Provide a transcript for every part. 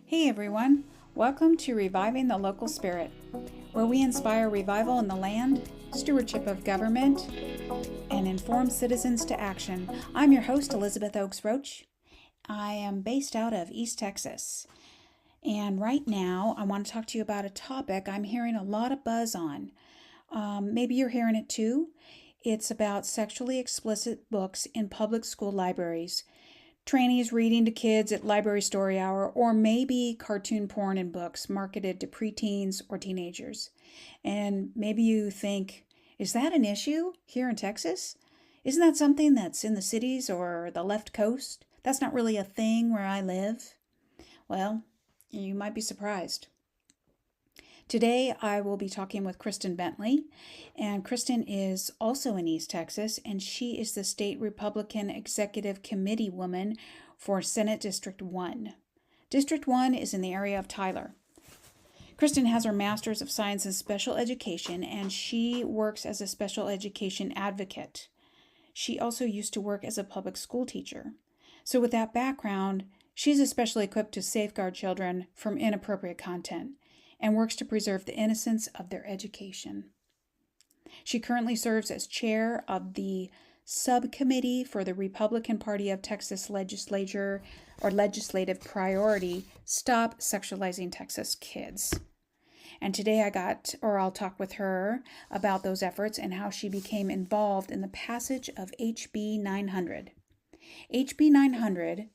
Hey everyone, welcome to Reviving the Local Spirit, where we inspire revival in the land, stewardship of government, and inform citizens to action. I'm your host, Elizabeth Oakes Roach. I am based out of East Texas. And right now, I want to talk to you about a topic I'm hearing a lot of buzz on. Maybe you're hearing it too. It's about sexually explicit books in public school libraries. Trannies reading to kids at library story hour, or maybe cartoon porn in books marketed to preteens or teenagers. And maybe you think, is that an issue here in Texas? Isn't that something that's in the cities or the left coast? That's not really a thing where I live. Well, you might be surprised. Today, I will be talking with Christin Bentley, and Christin is also in East Texas, and she is the State Republican Executive Committee woman for Senate District 1. District 1 is in the area of Tyler. Christin has her Master's of Science in Special Education, and she works as a special education advocate. She also used to work as a public school teacher. So with that background, she's especially equipped to safeguard children from inappropriate content and works to preserve the innocence of their education. She currently serves as chair of the subcommittee for the Republican Party of Texas Legislature or Legislative Priority, Stop Sexualizing Texas Kids. And today I'll talk with her about those efforts and how she became involved in the passage of HB 900. HB 900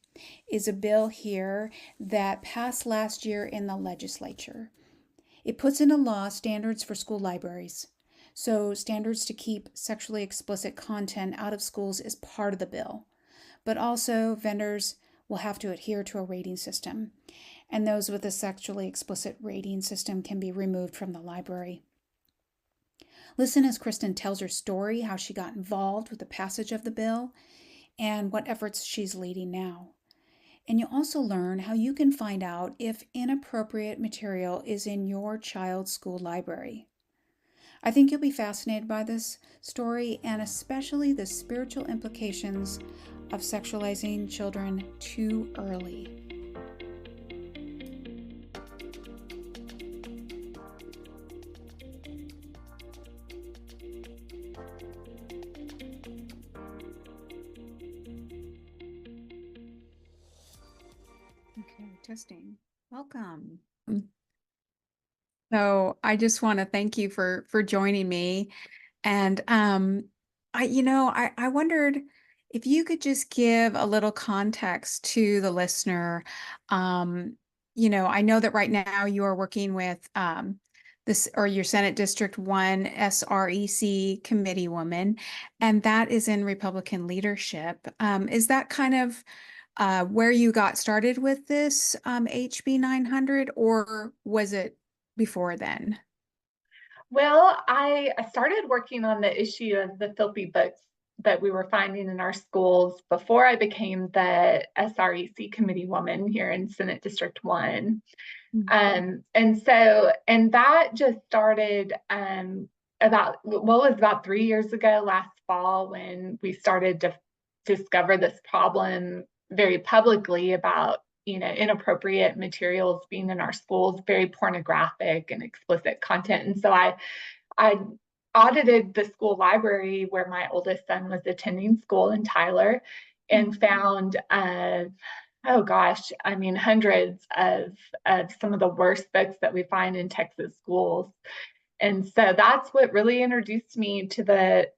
is a bill here that passed last year in the legislature. It puts into law standards for school libraries. So standards to keep sexually explicit content out of schools is part of the bill. But also vendors will have to adhere to a rating system. And those with a sexually explicit rating system can be removed from the library. Listen as Christin tells her story, how she got involved with the passage of the bill, and what efforts she's leading now. And you'll also learn how you can find out if inappropriate material is in your child's school library. I think you'll be fascinated by this story and especially the spiritual implications of sexualizing children too early. Okay, testing. Welcome. So I just want to thank you for joining me. And I wondered if you could just give a little context to the listener. I know that right now you are working with your Senate District 1 SREC committee woman, and that is in Republican leadership. Is that kind of where you got started with this HB 900, or was it before then? Well, I started working on the issue of the filthy books that we were finding in our schools before I became the SREC committee woman here in Senate District 1. And that just started about 3 years ago, last fall, when we started to discover this problem very publicly about inappropriate materials being in our schools, very pornographic and explicit content. And so I audited the school library where my oldest son was attending school in Tyler and found hundreds of some of the worst books that we find in Texas schools. And so that's what really introduced me to the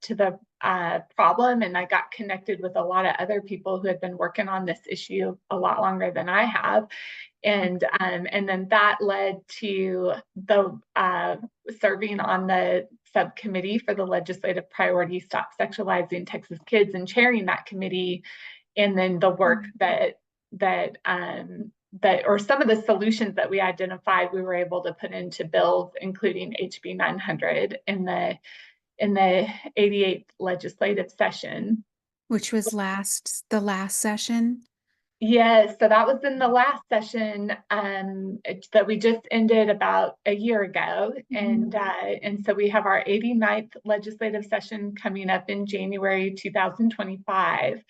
problem, and I got connected with a lot of other people who had been working on this issue a lot longer than I have, and then that led to the serving on the subcommittee for the Legislative Priority Stop Sexualizing Texas Kids and chairing that committee, and then the work or some of the solutions that we identified, we were able to put into bills, including HB 900 in the 88th legislative session. Which was the last session? Yes, so that was in the last session that we just ended about a year ago. And so we have our 89th legislative session coming up in January 2025.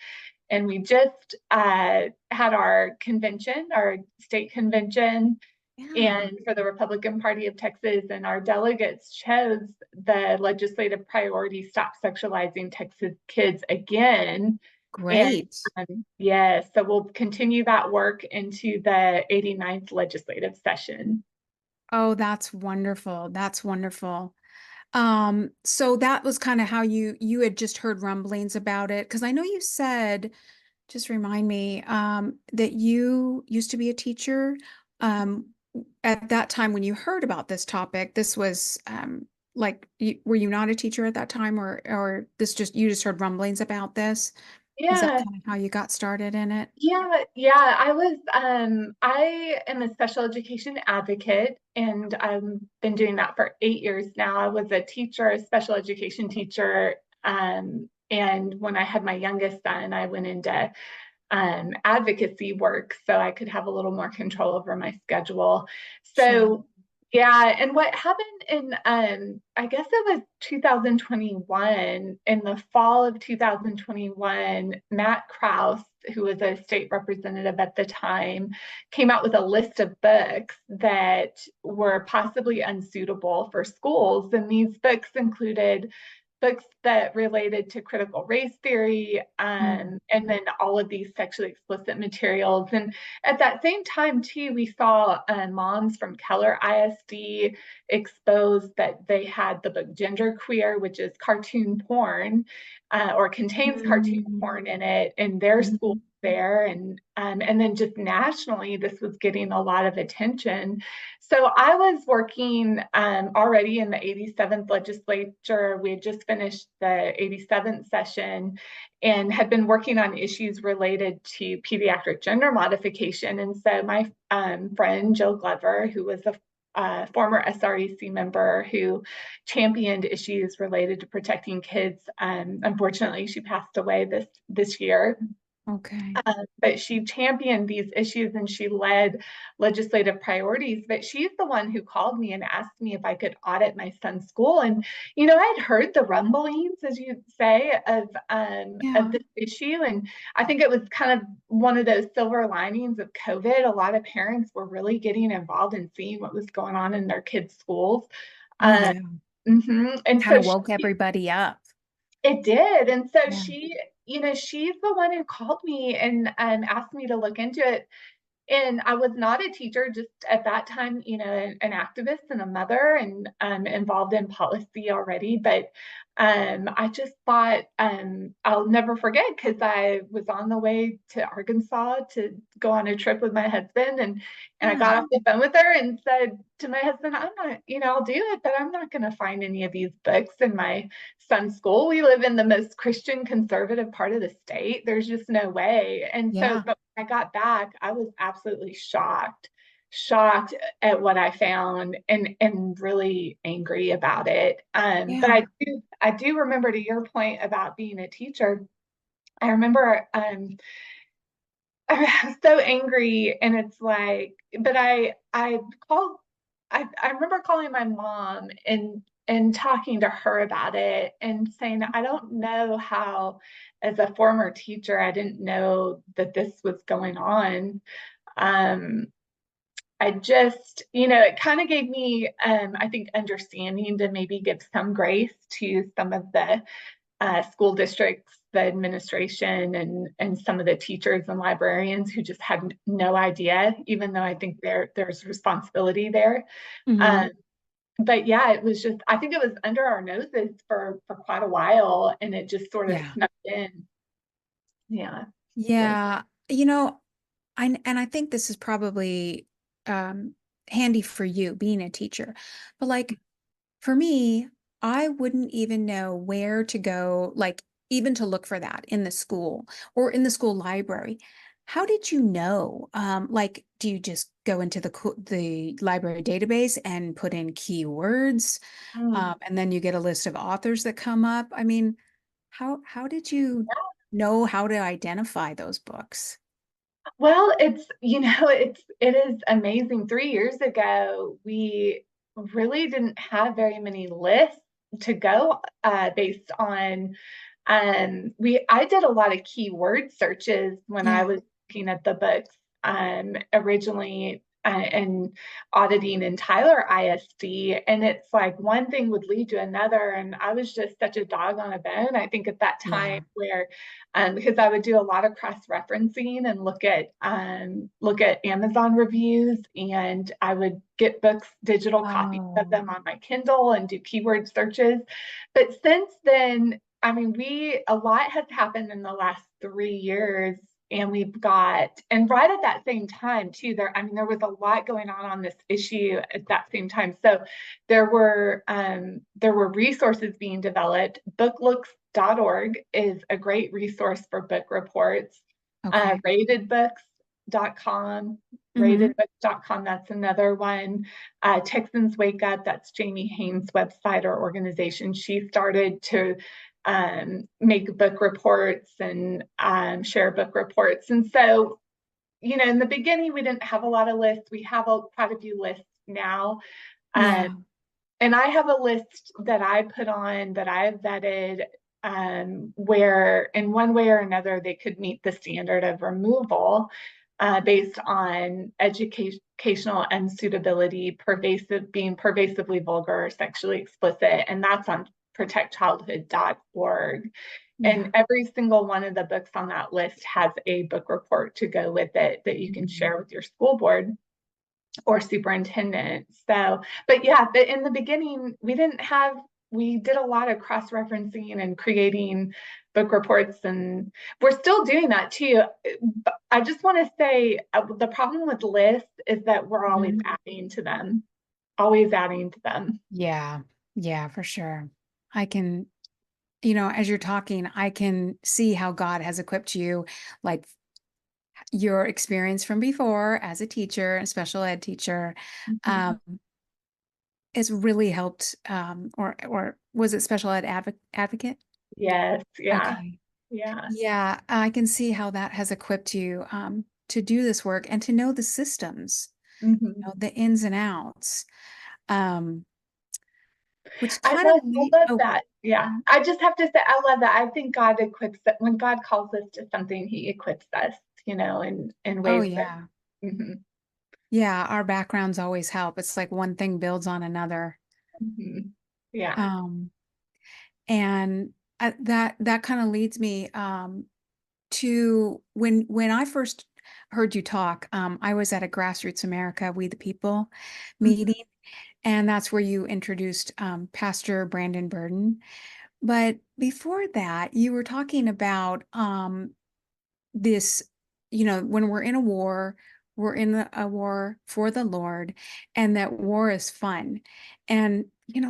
And we just had our convention, our state convention, Yeah. and for the Republican Party of Texas, and our delegates chose the legislative priority, Stop Sexualizing Texas Kids Again. And Great. yes, so we'll continue that work into the 89th legislative session. Oh, that's wonderful. That's wonderful. So that was kind of how you had just heard rumblings about it. Because I know you said, just remind me, that you used to be a teacher. Um, at that time when you heard about this topic, this was like were you not a teacher at that time, or this just you just heard rumblings about this? Is that Yeah, kind of how you got started in it? yeah. I am a special education advocate, and I've been doing that for 8 years now. I was a teacher, a special education teacher. And when I had my youngest son, I went into advocacy work so I could have a little more control over my schedule. Sure. So yeah, and what happened in I guess it was 2021, in the fall of 2021, Matt Krause, who was a state representative at the time, came out with a list of books that were possibly unsuitable for schools. And these books included books that related to critical race theory, Mm. and then all of these sexually explicit materials. And at that same time, too, we saw moms from Keller ISD expose that they had the book Genderqueer, which is cartoon porn, or contains cartoon Mm. porn in it, in their school Mhm. there. And then just nationally, this was getting a lot of attention. So I was working already in the 87th legislature. We had just finished the 87th session and had been working on issues related to pediatric gender modification. And so my friend Jill Glover, who was a former SREC member who championed issues related to protecting kids. Unfortunately, she passed away this year. Okay. But she championed these issues and she led legislative priorities. But she's the one who called me and asked me if I could audit my son's school. And I'd heard the rumblings, as you say, of Yeah. this issue, and I think it was kind of one of those silver linings of COVID. A lot of parents were really getting involved and seeing what was going on in their kids' schools. Oh Uh, yeah. and Kind so of woke everybody up. it did. And so Yeah. she's the one who called me and asked me to look into it. And I was not a teacher, just at that time, an activist and a mother, and involved in policy already. But I just thought, I'll never forget, because I was on the way to Arkansas to go on a trip with my husband, and I Yeah. got off the phone with her and said to my husband, I'm not, I'll do it, but I'm not going to find any of these books in my son's school. We live in the most Christian conservative part of the state. There's just no way. And so, Yeah. but when I got back, I was absolutely shocked at what I found, and really angry about it. But Yeah. I do remember, to your point about being a teacher, I remember I was so angry, and it's like, but I called I remember calling my mom and talking to her about it and saying, I don't know how, as a former teacher, I didn't know that this was going on. Um, I just, it kind of gave me, I think, understanding to maybe give some grace to some of the school districts, the administration, and some of the teachers and librarians who just had no idea, even though I think there's responsibility there. Hmm. Um, but yeah, it was just, I think it was under our noses for quite a while, and it just sort of Yeah. snuck in. Yeah. Really. Yeah. And I think this is probably um, handy for you being a teacher. But like for me, I wouldn't even know where to go, like even to look for that in the school or in the school library. How did you know? Like, do you just go into the library database and put in keywords, Mm. and then you get a list of authors that come up? I mean, how did you know how to identify those books? Well, it is amazing. 3 years ago, we really didn't have very many lists to go based on I did a lot of keyword searches when I Yeah. was looking at the books originally and auditing in Tyler ISD. And it's like one thing would lead to another. And I was just such a dog on a bone, I think, at that time, Yeah. where because I would do a lot of cross-referencing and look at Amazon reviews, and I would get books, digital copies of Oh, them on my Kindle, and do keyword searches. But since then, I mean, a lot has happened in the last 3 years, and and right at that same time too, there was a lot going on this issue at that same time. So there were resources being developed. Booklooks.org is a great resource for book reports. okay. Ratedbooks.com, Mm-hmm. ratedbooks.com, that's another one. Texans Wake Up, that's Jamie Haynes' website or organization. She started to make book reports and share book reports. And so, in the beginning, we didn't have a lot of lists. We have quite a few lists now. Yeah. And I have a list that I put on that I've vetted, where in one way or another they could meet the standard of removal based on educational unsuitability, being pervasively vulgar or sexually explicit, and that's on protectchildhood.org. Yeah. And every single one of the books on that list has a book report to go with it that you can Mhm. share with your school board or superintendent. So, but yeah, in the beginning, we did a lot of cross-referencing and creating book reports, and we're still doing that too. But I just want to say the problem with lists is that we're always Mhm. adding to them, always adding to them. Yeah. Yeah, for sure. I can, as you're talking, I can see how God has equipped you, like your experience from before as a teacher, a special ed teacher, Mhm. um, has really helped, or was it special ed advocate? Yes, yeah, Okay. yeah. Yeah, I can see how that has equipped you, to do this work and to know the systems, Mhm. the ins and outs, um, which I kind of love, I love oh, that. Yeah. I just have to say, I love that. I think God equips that when God calls us to something, he equips us, in oh ways that, yeah. mhm, Yeah, our backgrounds always help. It's like one thing builds on another. mhm. Yeah. Um, and that kind of leads me to when I first heard you talk, I was at a Grassroots America, We the People Mhm. meeting, and that's where you introduced Pastor Brandon Burden. But before that, you were talking about this, when we're in a war, we're in a war for the Lord, and that war is fun. And,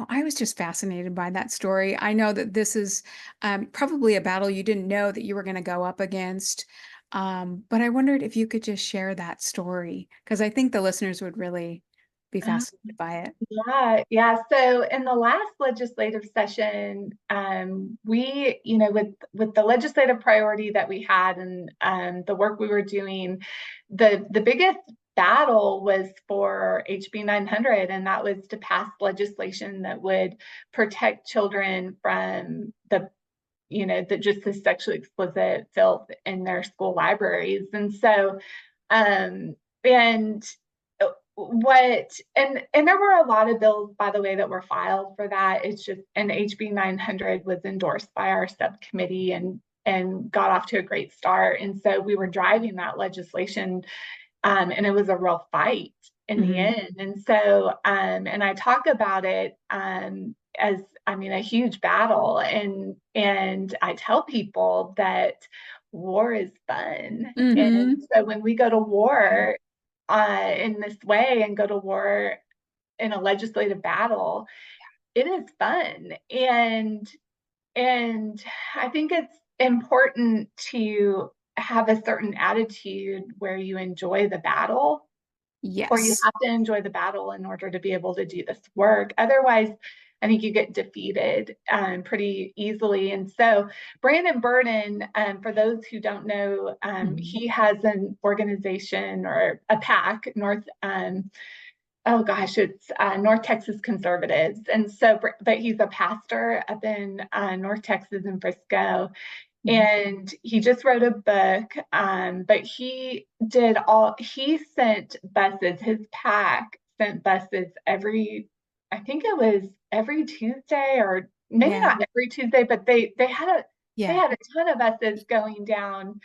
I was just fascinated by that story. I know that this is probably a battle you didn't know that you were going to go up against. But I wondered if you could just share that story, because I think the listeners would really be fascinated by it. Yeah, yeah. So in the last legislative session, with the legislative priority that we had and the work we were doing, the biggest battle was for HB 900, and that was to pass legislation that would protect children from just the sexually explicit filth in their school libraries. And so, um, and and there were a lot of bills, by the way, that were filed for that. It's just, and HB 900 was endorsed by our subcommittee and got off to a great start. And so we were driving that legislation, and it was a real fight in the Hmm. end. And so, and I talk about it as, I mean, a huge battle, and I tell people that war is fun. And Hmm. so when we go to war in this way and go to war in a legislative battle, it is fun. And I think it's important to have a certain attitude where you enjoy the battle, or you Yes. have to enjoy the battle in order to be able to do this work. Otherwise, I think you get defeated pretty easily. And so, Brandon Burden, for those who don't know, Mhm. he has an organization or a PAC, oh gosh, it's North Texas conservatives. And so, but he's a pastor up in North Texas in Frisco. And he just wrote a book, but he sent buses, his PAC sent buses I think it was every Tuesday, or maybe Yeah. not every Tuesday, but they had Yeah. a ton of buses going down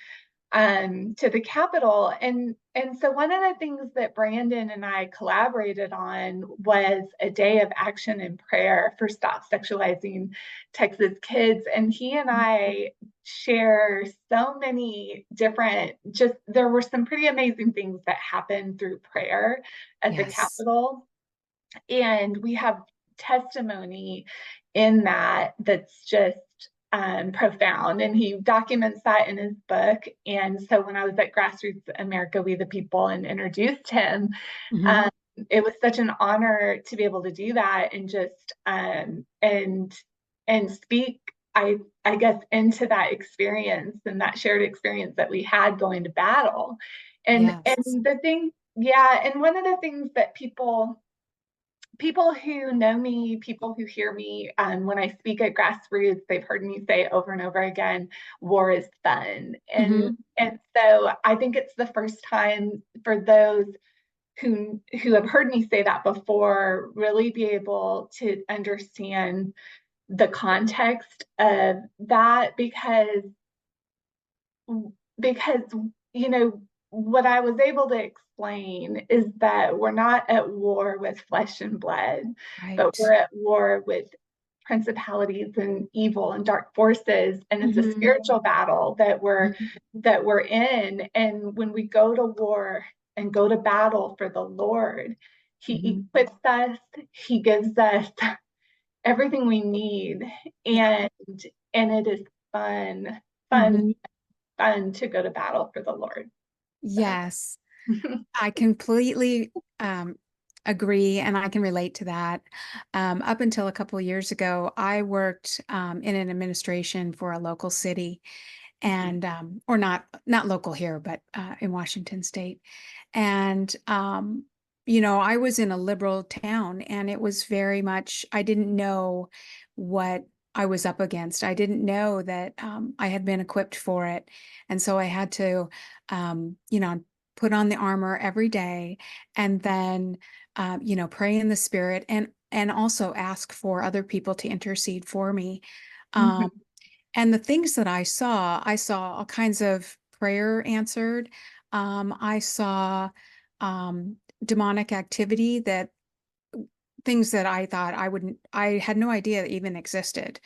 to the Capitol. And so one of the things that Brandon and I collaborated on was a day of action and prayer for Stop Sexualizing Texas Kids. And he and I share so many different, there were some pretty amazing things that happened through prayer at the Yes. Capitol. And we have testimony in that's just profound. And he documents that in his book. And so when I was at Grassroots America, We the People, and introduced him, Mm-hmm. um, it was such an honor to be able to do that and just and speak, I guess, into that experience and that shared experience that we had going to battle. Yes. And the thing, yeah, and one of the things that people who know me, people who hear me, when I speak at Grassroots, they've heard me say over and over again, war is fun. Mm-hmm. And so I think it's the first time for those who have heard me say that before, really be able to understand the context of that, because you know what I was able to explain is that we're not at war with flesh and blood, but Right. we're at war with principalities and evil and dark forces, and it's a Mm-hmm. spiritual battle Mm-hmm. that we're in. And when we go to war and go to battle for the Lord, he Mm-hmm. equips us, he gives us everything we need, Yeah. and it is fun fun Mm-hmm. fun to go to battle for the Lord. So. Yes. I completely agree, and I can relate to that. Up until a couple of years ago, I worked in an administration for a local city, and or not local here, but in Washington State. And I was in a liberal town, and it was very much, I didn't know what I was up against. I didn't know that I had been equipped for it, and so I had to, put on the armor every day, and then pray in the spirit, and also ask for other people to intercede for me. Mhm. Um, and the things that I saw all kinds of prayer answered. I saw demonic activity, that things that I thought I had no idea even existed.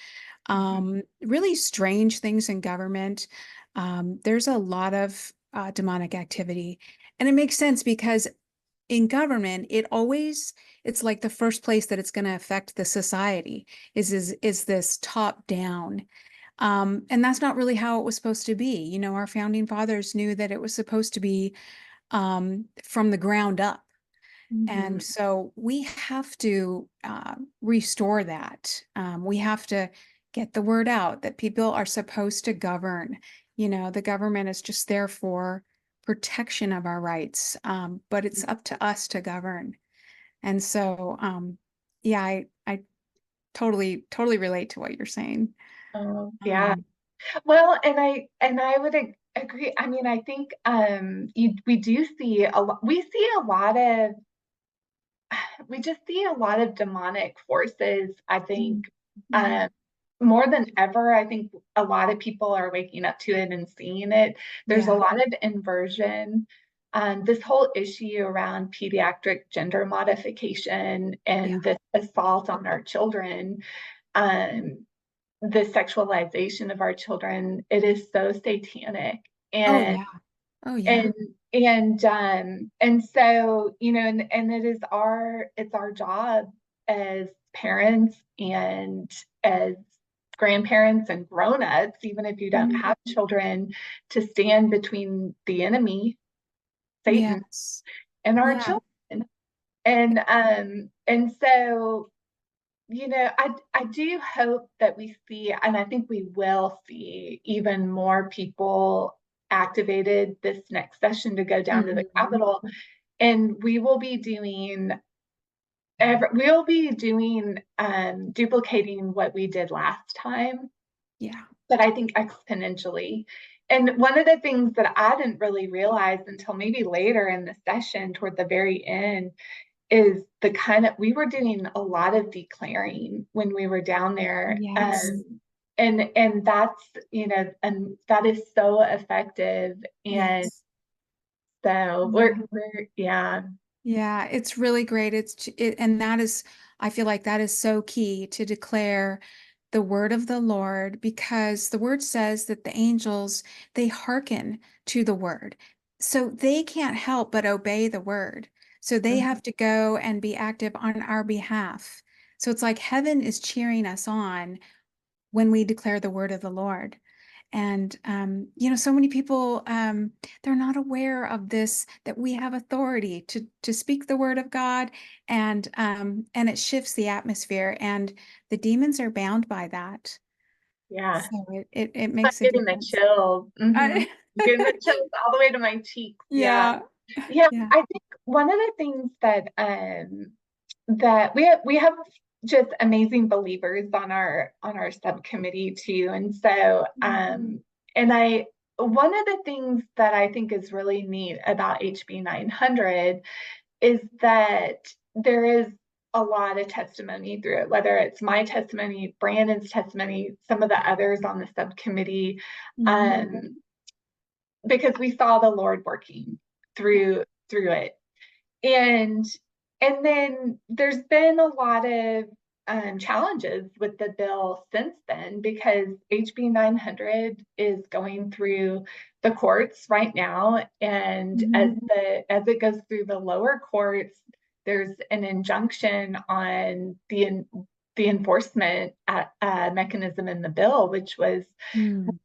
Really strange things in government. There's a lot of demonic activity. And it makes sense because in government, it's like the first place that it's going to affect the society is this top down. And that's not really how it was supposed to be. Our founding fathers knew that it was supposed to be from the ground up. And Mhm. so we have to restore that. We have to get the word out that people are supposed to govern. The government is just there for protection of our rights, but it's up to us to govern. And so, yeah, I totally relate to what you're saying. Oh, yeah. Um, Well, and I would agree. I mean, I think we do see a lot. We just see a lot of demonic forces. I think yeah. um, more than ever. I think a lot of people are waking up to it and seeing it. There's a Yeah. lot of inversion. This whole issue around pediatric gender modification Yeah. and this assault on our children, um, the sexualization of our children, it is so satanic. Oh, And yeah. Oh, yeah. and and so and it's our job as parents and as grandparents and grown-ups, even if you don't Mhm. have children, to stand between the enemy, Satan, Yes. and our Yeah. children. And so I do hope that we see, and I think we will see, even more people activated this next session to go down to the Mhm. Capitol. And we will be doing we'll be doing duplicating what we did last time, Yeah. but I think exponentially. And one of the things that I didn't really realize until maybe later in the session toward the very end is the kind of, we were doing a lot of declaring when we were down there. Yes. And that's, and that is so effective. And Yes. so Yeah. yeah. Yeah, it's really great. And that is, I feel like that is so key to declare the word of the Lord, because the word says that the angels, they hearken to the word. So they can't help but obey the word. So they Mhm. have to go and be active on our behalf. So it's like heaven is cheering us on when we declare the word of the Lord. And so many people, they're not aware of this, that we have authority to speak the word of God, and it shifts the atmosphere, and the demons are bound by that. Yeah. So it I'm makes a getting the difference. chills. I, Getting the chills all the way to my cheeks. Yeah. yeah. Yeah. Yeah. I think one of the things that we have just amazing believers on our subcommittee too. And so and I one of the things that I think is really neat about HB 900 is that there is a lot of testimony through it, whether it's my testimony, Brandon's testimony, some of the others on the subcommittee, Mhm. um, because we saw the Lord working Yeah. through it. And then there's been a lot of challenges with the bill since then, because HB 900 is going through the courts right now, and Mhm. as it goes through the lower courts, there's an injunction on the enforcement mechanism in the bill, which was, Mm.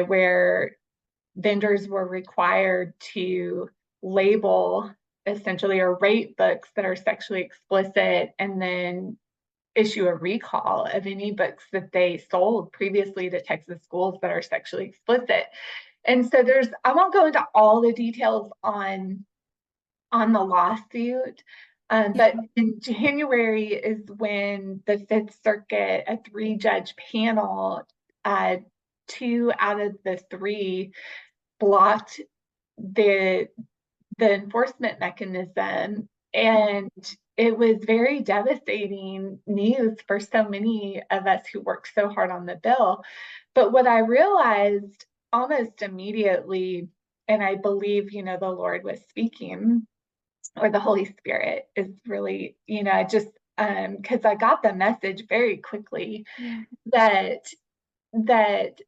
where vendors were required to label essentially or rate books that are sexually explicit, and then issue a recall of any books that they sold previously to Texas schools that are sexually explicit. And so I won't go into all the details on the lawsuit, Yeah. but in January is when the Fifth Circuit, a 3-judge panel, uh, 2 out of the 3 blocked the enforcement mechanism. And it was very devastating news for so many of us who worked so hard on the bill. But what I realized almost immediately, and I believe, the Lord was speaking, or the Holy Spirit is really, just because I got the message very quickly Yeah. that that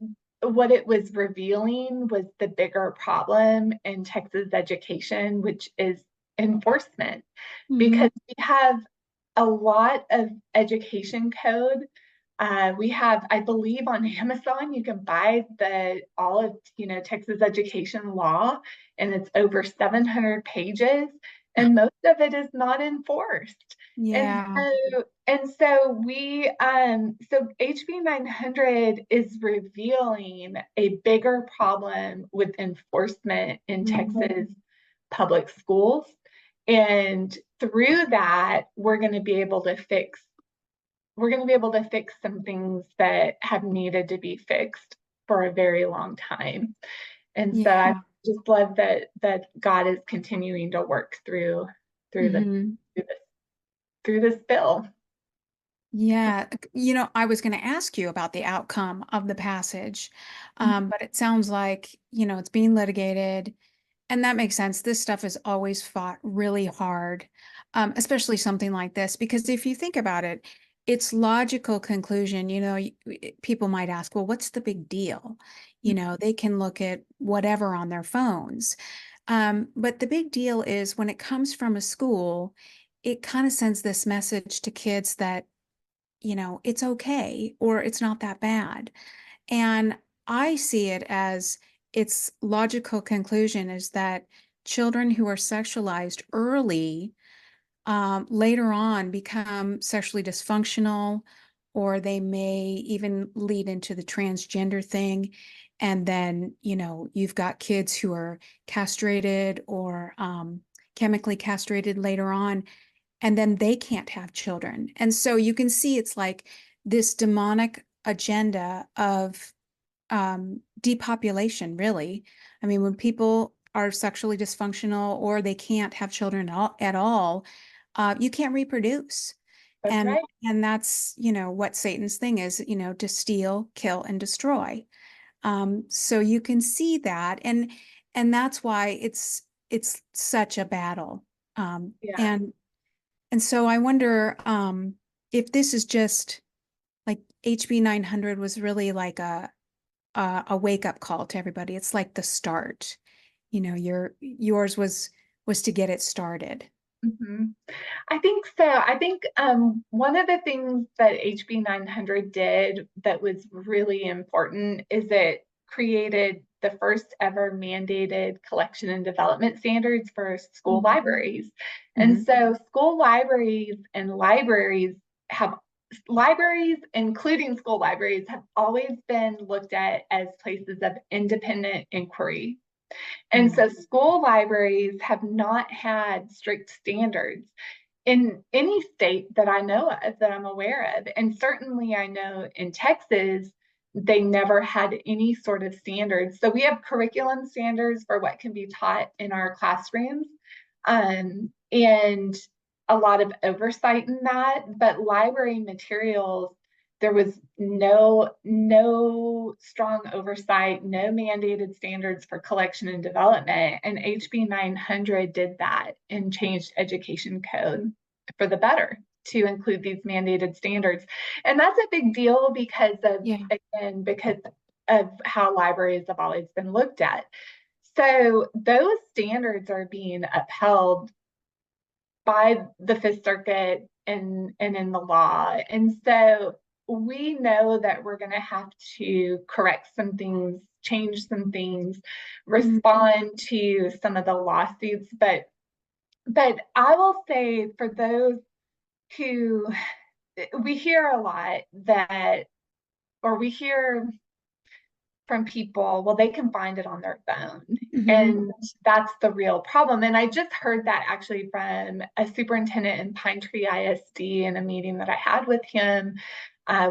what it was revealing was the bigger problem in Texas education, which is enforcement. Mhm. Because we have a lot of education code. We have, I believe, on Amazon, you can buy all of, Texas education law, and it's over 700 pages, and most of it is not enforced. And Yeah. so HB 900 is revealing a bigger problem with enforcement in Mhm. Texas public schools. And through that, we're going to be able to fix some things that have needed to be fixed for a very long time. And so I Yeah. just love that God is continuing to work through the Mhm. through this bill. Yeah, I was going to ask you about the outcome of the passage, but it sounds like, it's being litigated, and that makes sense. This stuff is always fought really hard, especially something like this, because if you think about it, its logical conclusion, people might ask, well, what's the big deal? They can look at whatever on their phones. But the big deal is when it comes from a school, it kind of sends this message to kids that it's okay or it's not that bad. And I see it as its logical conclusion is that children who are sexualized early later on become sexually dysfunctional, or they may even lead into the transgender thing. And then, you've got kids who are castrated or chemically castrated later on, and then they can't have children. And so you can see it's like this demonic agenda of depopulation, really. I mean, when people are sexually dysfunctional or they can't have children at all, you can't reproduce. That's And right. and that's, what Satan's thing is, to steal, kill, and destroy. So you can see that, and that's why it's such a battle. Yeah. And so I wonder if this is just like HB 900 was really like a wake up call to everybody. It's like the start. Yours was to get it started. hmm I think so. I think one of the things that HB 900 did that was really important is it created the first ever mandated collection and development standards for school Mhm. libraries. And Mhm. so school libraries and libraries, including school libraries, have always been looked at as places of independent inquiry. And Mhm. so school libraries have not had strict standards in any state that I know of, that I'm aware of. And certainly I know in Texas, they never had any sort of standards. So we have curriculum standards for what can be taught in our classrooms, and a lot of oversight in that. But library materials, there was no strong oversight, no mandated standards for collection and development. And HB 900 did that and changed education code for the better to include these mandated standards. And that's a big deal Yeah. because of how libraries have always been looked at. So those standards are being upheld by the Fifth Circuit and in the law. And so we know that we're going to have to correct some things, change some things, Mhm. respond to some of the lawsuits. But I will say, for those who, we hear a lot that, or we hear from people, well, they can find it on their phone. Mhm. And that's the real problem. And I just heard that actually from a superintendent in Pine Tree ISD in a meeting that I had with him,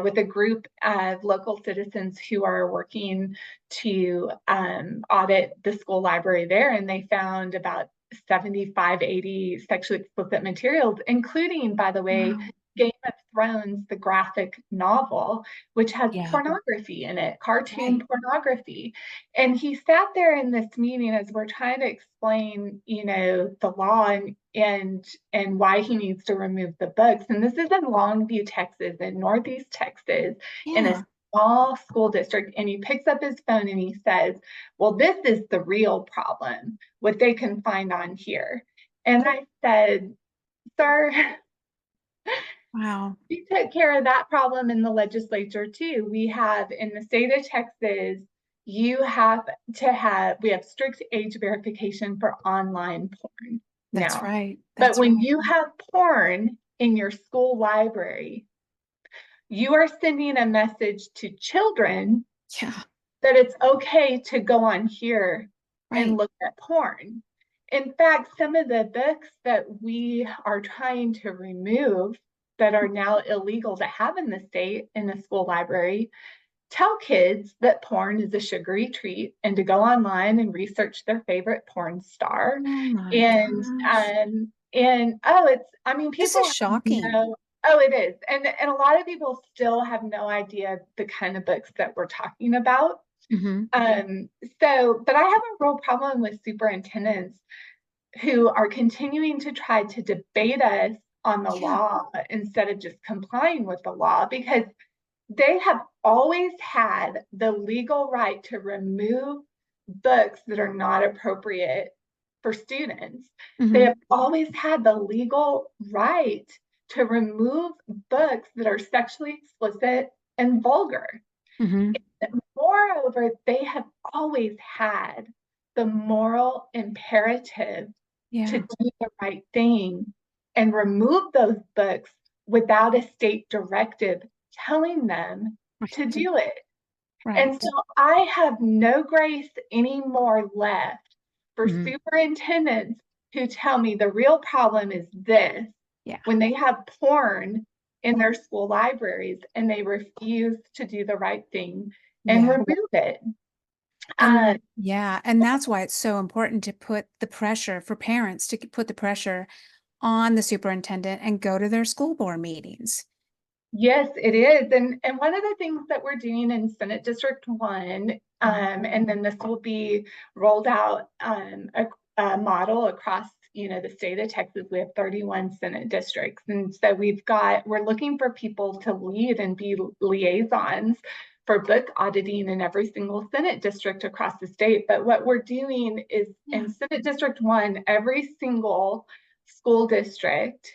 with a group of local citizens who are working to audit the school library there. And they found about 75, 80 sexually explicit materials, including, by the way, Wow. Game of Thrones, the graphic novel, which has Yeah. pornography in it, cartoon Right. pornography. And he sat there in this meeting as we're trying to explain, the law and why he needs to remove the books. And this is in Longview, Texas, in Northeast Texas, in a Yeah. small school district. And he picks up his phone and he says, well, this is the real problem, what they can find on here. And I said, sir, Wow. we took care of that problem in the legislature too. We have, in the state of Texas, we have strict age verification for online porn That's now. right. But That's when right. you have porn in your school library, you are sending a message to children Yeah. that it's okay to go on here and Right. look at porn. In fact, some of the books that we are trying to remove that are now illegal to have in the state in the school library tell kids that porn is a sugary treat and to go online and research their favorite porn star. Oh my gosh. And oh, I mean, This people is have shocking. oh, it is. And a lot of people still have no idea the kind of books that we're talking about. Hmm. Um, but I have a real problem with superintendents who are continuing to try to debate us on the Yeah. law instead of just complying with the law, because they have always had the legal right to remove books that are not appropriate for students. They Hmm. have always had the legal right to remove books that are sexually explicit and vulgar. Hmm. Moreover, they have always had the moral imperative to Yeah. do the right thing and remove those books without a state directive telling them to Right. do it. And so Right. I have no grace anymore left for Hmm. superintendents who tell me the real problem is this, Yeah. when they have porn in their school libraries and they refuse to do the right thing and Yeah. remove it. And yeah, and that's why it's so important to put the pressure for parents to put the pressure on the superintendent and go to their school board meetings. Yes, it is. And one of the things that we're doing in Senate District 1, and then this will be rolled out a model across, the state of Texas. We have 31 Senate districts. And so we're looking for people to lead and be liaisons for book auditing in every single Senate district across the state. But what we're doing is in Senate District 1, every single school district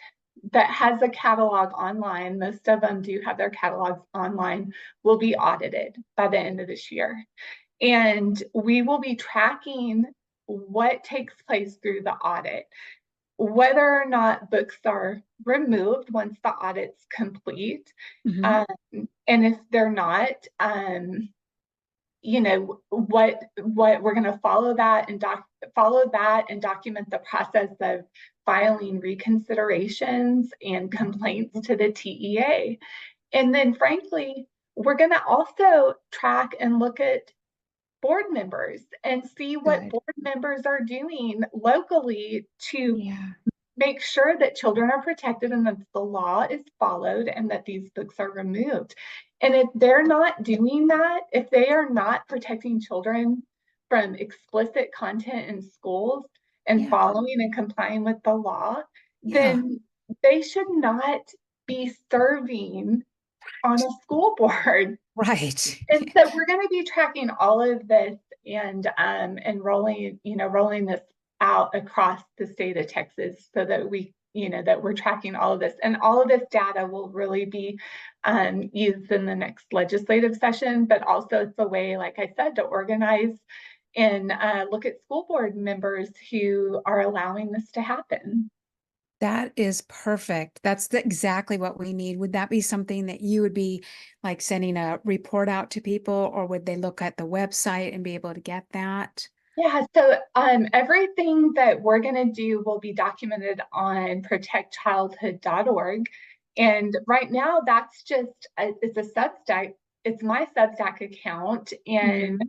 that has a catalog online, most of them do have their catalogs online, will be audited by the end of this year. And we will be tracking what takes place through the audit, whether or not books are removed once the audit's complete. Mm-hmm. And if they're not, what we're going to follow that and document the process of filing reconsiderations and complaints to the TEA. And then frankly, we're going to also track and look at board members and see what Good. board members are doing locally to Yeah. make sure that children are protected and that the law is followed and that these books are removed. And if they're not doing that, if they are not protecting children from explicit content in schools and Yeah. following and complying with the law, Yeah. then they should not be serving on a school board. Right. And so we're going to be tracking all of this and rolling this out across the state of Texas so that we're tracking all of this, and all of this data will really be used in the next legislative session. But also, it's a way, like I said, to organize and look at school board members who are allowing this to happen. That is perfect. That's exactly what we need. Would that be something that you would be like sending a report out to people, or would they look at the website and be able to get that? Yeah, so everything that we're going to do will be documented on protectchildhood.org. And right now, that's just it's a Substack. It's my Substack account, and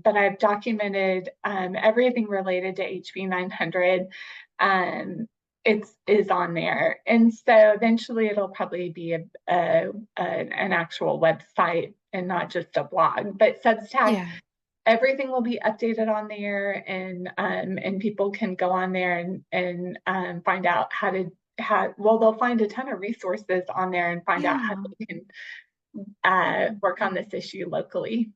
but I've documented everything related to HB 900. Is on there, and so eventually it'll probably be an actual website and not just a blog. But Substack, Yeah. everything will be updated on there, and people can go on there and find out they'll find a ton of resources on there and find out how Yeah. they can work on this issue locally.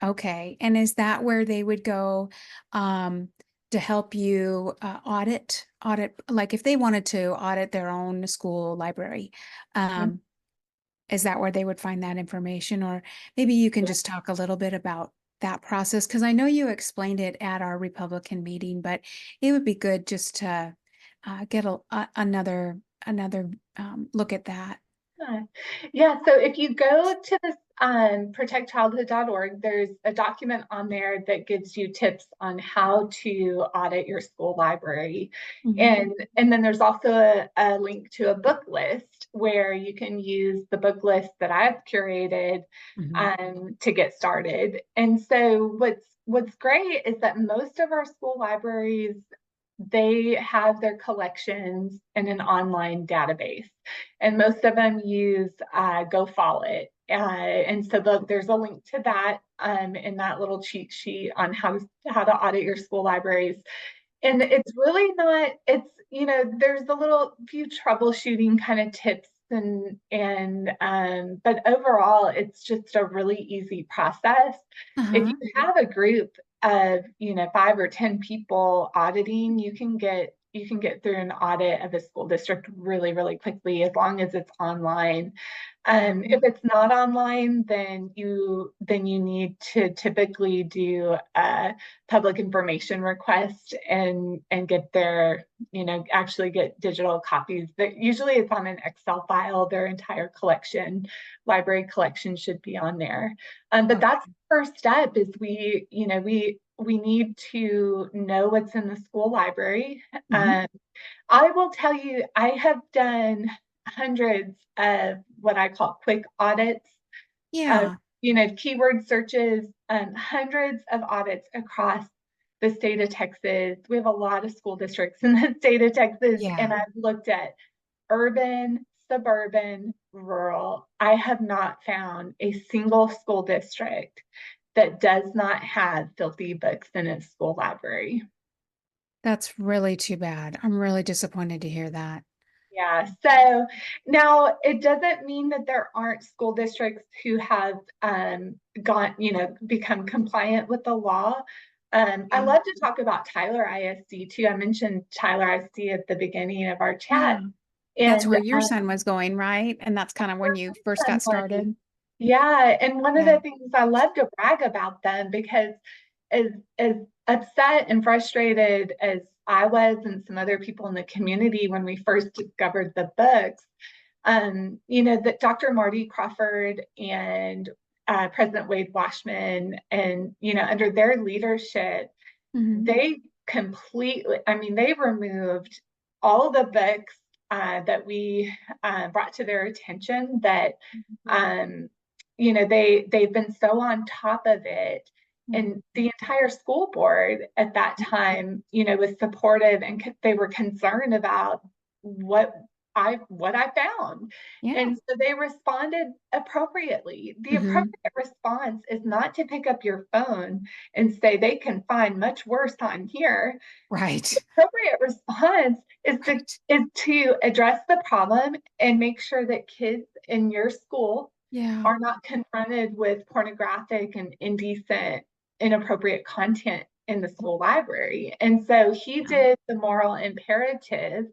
Okay. And is that where they would go to help you audit, like if they wanted to audit their own school library, is that where they would find that information? Or maybe you can just talk a little bit about that process, because I know you explained it at our Republican meeting, but it would be good just to get another look at that. Yeah, so if you go to this protectchildhood.org, there's a document on there that gives you tips on how to audit your school library. And then there's also a link to a book list where you can use the book list that I've curated to get started. And so what's great is that most of our school libraries, they have their collections in an online database, and most of them use Go Follow It. And so there's a link to that in that little cheat sheet on how to audit your school libraries. And it's really not, there's a little few troubleshooting kind of tips but overall, it's just a really easy process. If you have a group of 5 or 10 people auditing, you can get through an audit of a school district really, really quickly, as long as it's online. If it's not online, then you need to typically do a public information request and get their, actually get digital copies. That usually it's on an Excel file. Their entire library collection should be on there. But that's the first step. Is we we need to know what's in the school library. Mhm. I will tell you, I have done hundreds of what I call quick audits of, Yeah. keyword searches, hundreds of audits across the state of Texas. We have a lot of school districts in the state of Texas, Yeah. and I've looked at urban, suburban, rural. I have not found a single school district that does not have filthy books in its school library. That's really too bad. I'm really disappointed to hear that. Yeah, so now it doesn't mean that there aren't school districts who have become compliant with the law. I Yeah. love to talk about Tyler ISD too. I mentioned Tyler ISD at the beginning of our chat. Yeah. That's And where your son was going, right? And that's kind of when you first got started. yeah, and one of Yeah. the things I love to brag about them, because as as upset and frustrated as I was and some other people in the community when we first discovered the books, that Dr. Marty Crawford and President Wade Washman, and under their leadership, Hmm. they completely, I mean, they removed all the books that we brought to their attention that um, they've been so on top of it. And the entire school board at that time, was supportive, and they were concerned about what I found. Yeah. And so they responded appropriately. The Hmm. appropriate response is not to pick up your phone and say they can find much worse on here. Right. Appropriate response Right. is to address the problem and make sure that kids in your school Yeah. are not confronted with pornographic and indecent, inappropriate content in the school library. And so he Yeah. did the moral imperative,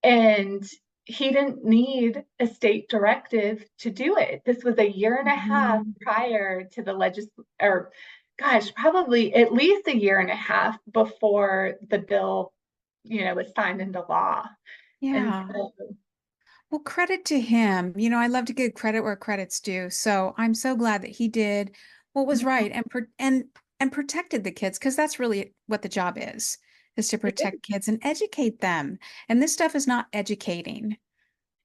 and he didn't need a state directive to do it. This was a year and a half Mhm. prior to the or gosh, probably at least a year and a half before the bill, was signed into law. And Yeah. so, Well, credit to him. I love to give credit where credit's due. So I'm so glad that he did what was right and protected the kids, because that's really what the job is to protect kids and educate them. And this stuff is not educating.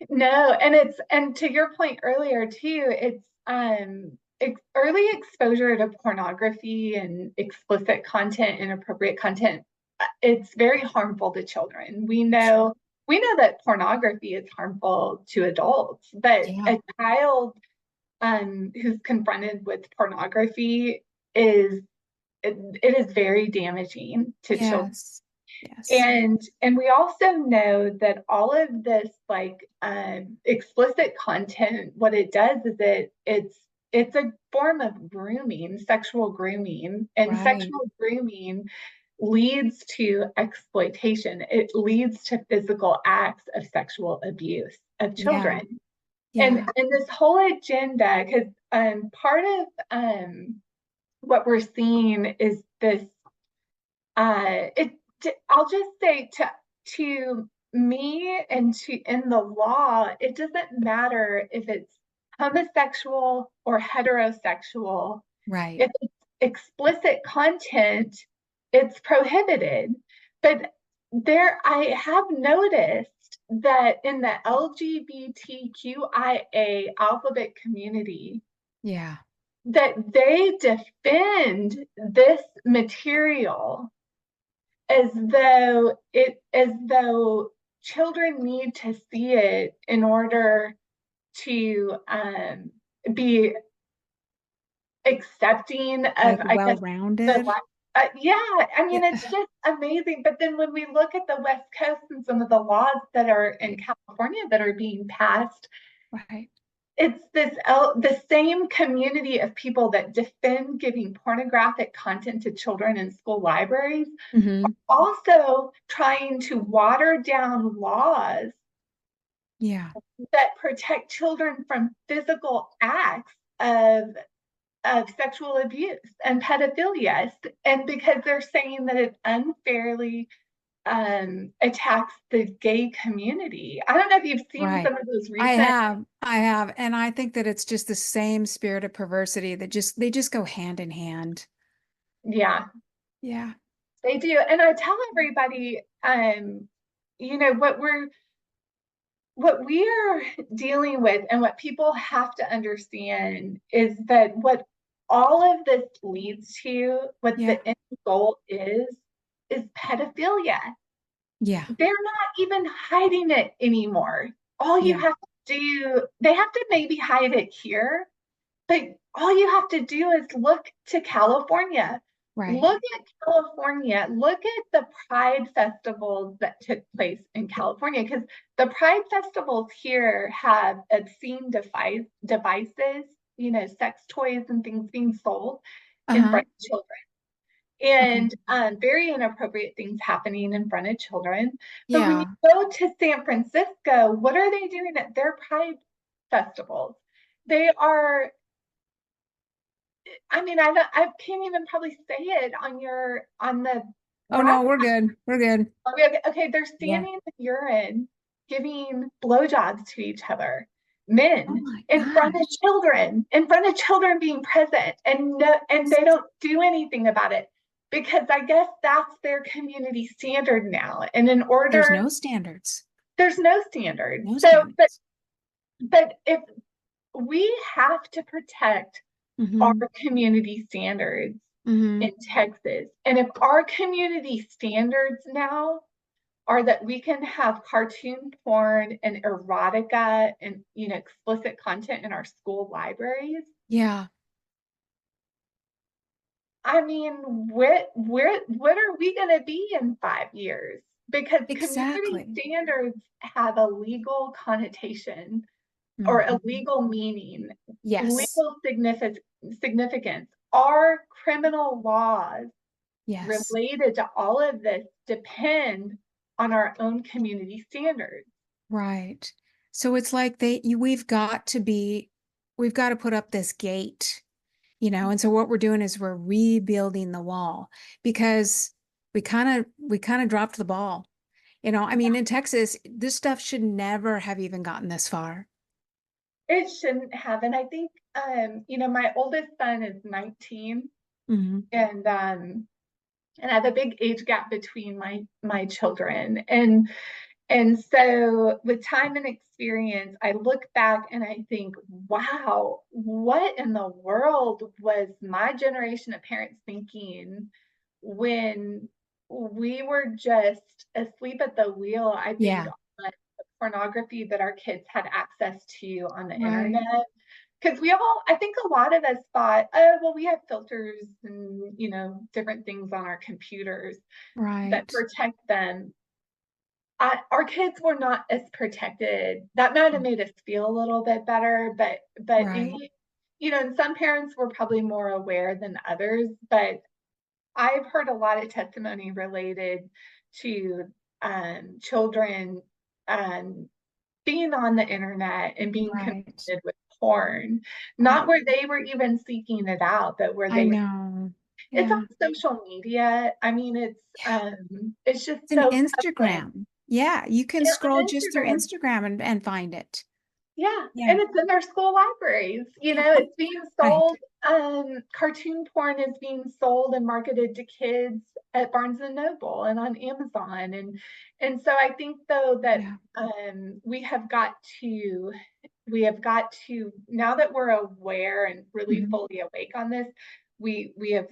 no, and to your point earlier too, early exposure to pornography and explicit content, inappropriate content. It's very harmful to children. Sure. We know that pornography is harmful to adults, but Yeah. a child who's confronted with pornography is it is very damaging to children. Yes. Yes. And we also know that all of this, like, explicit content, what it does is it's a form of grooming, sexual grooming, and Right. sexual grooming leads to exploitation. It leads to physical acts of sexual abuse of Yeah. children. Yeah. And this whole agenda, because part of what we're seeing is this it I'll just say, to me and to in the law, it doesn't matter if it's homosexual or heterosexual. Right. If it's explicit content, it's prohibited. But I have noticed that in the LGBTQIA alphabet community, Yeah. that they defend this material as though children need to see it in order to be accepting of, Like I guess, the well-rounded. life. Yeah, I Yeah. mean, it's just amazing. But then when we look at the West Coast and some of the laws that are in California that are being passed, Right. it's the same community of people that defend giving pornographic content to children in school libraries, Hmm. also trying to water down laws Yeah. that protect children from physical acts of sexual abuse and pedophilia. And because they're saying that it unfairly attacks the gay community. I don't know if you've seen Right. some of those I recent. have. I have. And I think that it's just the same spirit of perversity that they just go hand in hand. Yeah, Yeah. They do. And I tell everybody, what we are dealing with and what people have to understand is that what all of this leads to, what the end goal is pedophilia. Yeah. They're not even hiding it anymore. All you have to do, they have to maybe hide it here, but all you have to do is look to California. Right. Look at California. Look at the Pride festivals that took place in California, because the Pride festivals here have obscene devices, sex toys and things being sold in front of children. And very inappropriate things happening in front of children. But when you go to San Francisco, what are they doing at their Pride festivals? They are, I can't even probably say it on the. Oh no, we're good. We're good. Okay, they're standing in the urine, giving blowjobs to each other, men in front of children being present, and they don't do anything about it. Because I guess that's their community standard now. And in order, there's no standards. There's no standards. But if we have to protect our community standards in Texas, and if our community standards now are that we can have cartoon porn and erotica and explicit content in our school libraries. Yeah. What are we going to be in 5 years? Because community standards have a legal connotation or a legal meaning, legal significance. Our criminal laws related to all of this depend on our own community standards. Right. So it's like we've got to put up this gate. And so what we're doing is we're rebuilding the wall, because we kind of dropped the ball. In Texas, this stuff should never have even gotten this far. It shouldn't have. And I think, my oldest son is 19 and I have a big age gap between my children. And so with time and experience, I look back and I think, wow, what in the world was my generation of parents thinking when we were just asleep at the wheel? I think on the pornography that our kids had access to on the internet. Because I think a lot of us thought, oh, well, we have filters and, different things on our computers that protect them. Our kids were not as protected. That might have made us feel a little bit better, but and some parents were probably more aware than others. But I've heard a lot of testimony related to children being on the internet and being connected with porn, not where they were even seeking it out, but where they know. It's on social media. It's just it's an Instagram. Yeah, you can scroll just through Instagram and find it. Yeah, and it's in their school libraries. It's being sold. Cartoon porn is being sold and marketed to kids at Barnes and Noble and on Amazon. And so I think, though, that we have got to, now that we're aware and really fully awake on this, we have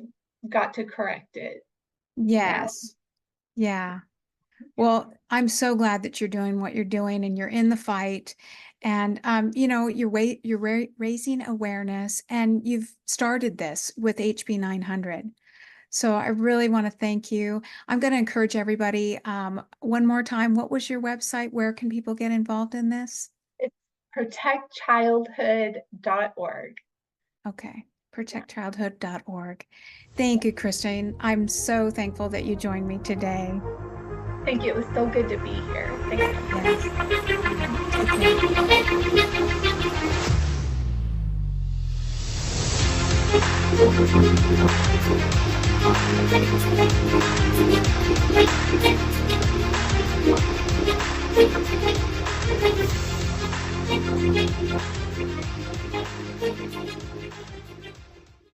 got to correct it. Yes. Yeah. Well, I'm so glad that you're doing what you're doing and you're in the fight, and you're raising awareness, and you've started this with HB 900. So I really want to thank you. I'm going to encourage everybody one more time. What was your website? Where can people get involved in this? It's protectchildhood.org. Okay. protectchildhood.org. Thank you, Christine. I'm so thankful that you joined me today. Thank you. It was so good to be here. Thank you. Yes.